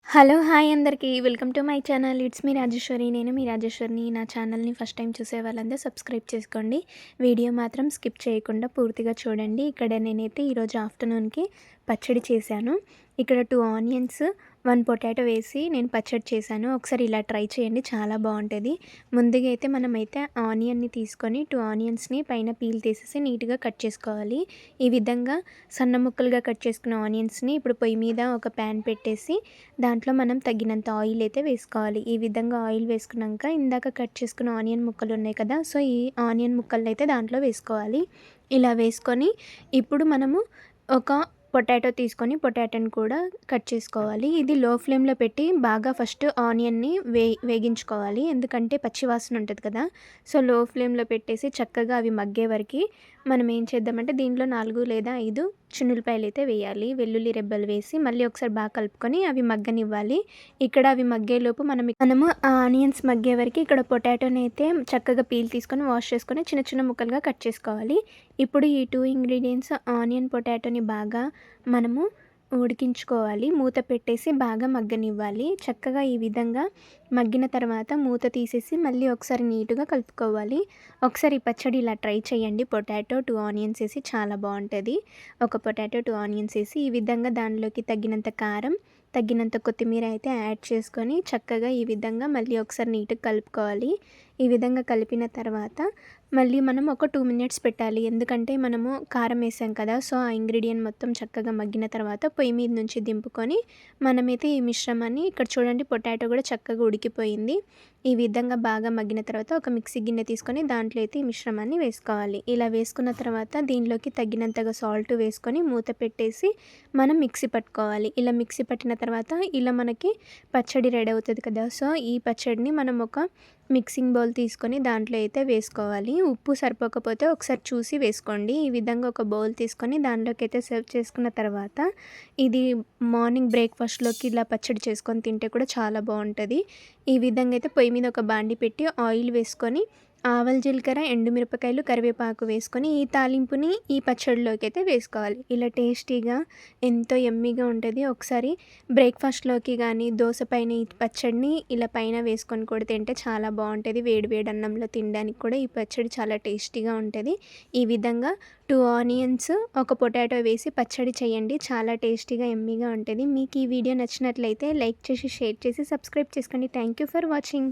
Hello! Hi అందరికీ. Welcome to my channel. It's me Rajeshwari. నేను మీ రాజేశ్వరిని. నా ఛానల్‌ని ఫస్ట్ టైం చూసే వాళ్ళందరూ సబ్స్క్రైబ్ చేసుకోండి. వీడియో మాత్రం స్కిప్ చేయకుండా పూర్తిగా చూడండి. ఇక్కడ నేనైతే ఈరోజు ఆఫ్టర్‌నూన్‌కి పచ్చడి చేశాను. ఇక్కడ 2 ఆనియన్స్, 1 పొటాటో వేసి నేను పచ్చడి చేశాను. ఒకసారి ఇలా ట్రై చేయండి, చాలా బావుంటది. ముందుగా అయితే మనమైతే ఆనియన్‌ని తీసుకొని 2 ఆనియన్స్‌ని పైన పీల్ తీసేసి నీట్‌గా కట్ చేసుకోవాలి. ఈ విధంగా సన్న ముక్కలుగా కట్ చేసుకున్న ఆనియన్స్‌ని ఇప్పుడు పొయ్యి మీద ఒక ప్యాన్ పెట్టేసి దాంట్లో మనం తగినంత ఆయిల్ అయితే వేసుకోవాలి. ఈ విధంగా ఆయిల్ వేసుకున్నాక ఇందాక కట్ చేసుకున్న ఆనియన్ ముక్కలు ఉన్నాయి కదా! సో, ఈ ఆనియన్ ముక్కల్ని అయితే దాంట్లో వేసుకోవాలి. ఇలా వేసుకొని ఇప్పుడు మనము ఒక పొటాటో తీసుకొని పొటాటోని కూడా కట్ చేసుకోవాలి. ఇది లో ఫ్లేమ్‌లో పెట్టి బాగా ఫస్ట్ ఆనియన్‌ని వేగించుకోవాలి. ఎందుకంటే పచ్చి వాసన ఉంటది కదా! సో, లో ఫ్లేమ్‌లో పెట్టేసి చక్కగా అవి మగ్గే వరకి మనం ఏం చేద్దామంటే దీంట్లో 4 లేదా 5 చిన్నుల్లిపాయలైతే వేయాలి. వెల్లుల్లి రెబ్బలు వేసి మళ్ళీ ఒకసారి బాగా కలుపుకొని అవి మగ్గనివ్వాలి. ఇక్కడ అవి మగ్గేలోపు మనము ఆ ఆనియన్స్ మగ్గే వరకి ఇక్కడ పొటాటోనైతే చక్కగా పీల్ తీసుకొని వాష్ చేసుకొని చిన్న చిన్న ముక్కలుగా కట్ చేసుకోవాలి. ఇప్పుడు ఈ 2 ఇంగ్రీడియెంట్స్ ఆనియన్, పొటాటోని బాగా మనము ఉడికించుకోవాలి. మూత పెట్టేసి బాగా మగ్గనివ్వాలి. చక్కగా ఈ విధంగా మగ్గిన తర్వాత మూత తీసేసి మళ్ళీ ఒకసారి నీట్‌గా కలుపుకోవాలి. ఒకసారి ఈ పచ్చడి ఇలా ట్రై చేయండి. పొటాటో, 2 ఆనియన్స్ ఏసి చాలా బావుంటది. ఒక పొటాటో, 2 ఆనియన్స్ ఏసి ఈ విధంగా దానిలోకి తగినంత కారం, తగినంత కొత్తిమీర అయితే యాడ్ చేసుకొని చక్కగా ఈ విధంగా మళ్ళీ ఒకసారి నీట్‌గా కలుపుకోవాలి. ఈ విధంగా కలిపిన తర్వాత మళ్ళీ మనం ఒక 2 మినిట్స్ పెట్టాలి. ఎందుకంటే మనము కారం వేసాం కదా! సో, ఆ ఇంగ్రీడియెంట్ మొత్తం చక్కగా మగ్గిన తర్వాత పొయ్యి మీద నుంచి దింపుకొని మనమైతే ఈ మిశ్రమాన్ని ఇక్కడ చూడండి పొటాటో కూడా చక్కగా ఉడికిపోయింది. ఈ విధంగా బాగా మగ్గిన తర్వాత ఒక మిక్సీ గిన్నె తీసుకొని దాంట్లో అయితే ఈ మిశ్రమాన్ని వేసుకోవాలి. ఇలా వేసుకున్న తర్వాత దీనిలోకి తగినంతగా సాల్ట్ వేసుకొని మూత పెట్టేసి మనం మిక్సీ పట్టుకోవాలి. ఇలా మిక్సీ పట్టిన తర్వాత ఇలా మనకి పచ్చడి రెడీ అవుతది కదా! సో, ఈ పచ్చడిని మనం ఒక మిక్సింగ్ బౌల్ తీసుకొని దాంట్లో అయితే వేసుకోవాలి. ఉప్పు సరిపోకపోతే ఒకసారి చూసి వేసుకోండి. ఈ విధంగా ఒక బౌల్ తీసుకొని దాంట్లోకి అయితే సర్వ్ చేసుకున్న తర్వాత ఇది మార్నింగ్ బ్రేక్‌ఫాస్ట్‌లోకి ఇలా పచ్చడి చేసుకొని తింటే కూడా చాలా బావుంటది. ఈ విధంగా అయితే పొయ్యి మీద ఒక బాండీ పెట్టి ఆయిల్ వేసుకొని ఆవాలు, జీలకర్ర, ఎండుమిరపకాయలు, కరివేపాకు వేసుకొని ఈ తాలింపుని ఈ పచ్చడిలోకి అయితే వేసుకోవాలి. ఇలా టేస్టీగా ఎంతో యమ్మీగా ఉంటది. ఒకసారి బ్రేక్‌ఫాస్ట్‌లోకి గానీ, దోస పైన ఈ పచ్చడిని ఇలా పైన వేసుకొని కూడా తింటే చాలా బావుంటది. వేడి వేడి అన్నంలో తినడానికి కూడా ఈ పచ్చడి చాలా టేస్టీగా ఉంటది. ఈ విధంగా 2 ఆనియన్స్, ఒక పొటాటో వేసి పచ్చడి చేయండి. చాలా టేస్టీగా, యమ్మీగా ఉంటది. మీకు ఈ వీడియో నచ్చినట్లయితే లైక్ చేసి, షేర్ చేసి, సబ్స్క్రైబ్ చేసుకోండి. Thank you for watching.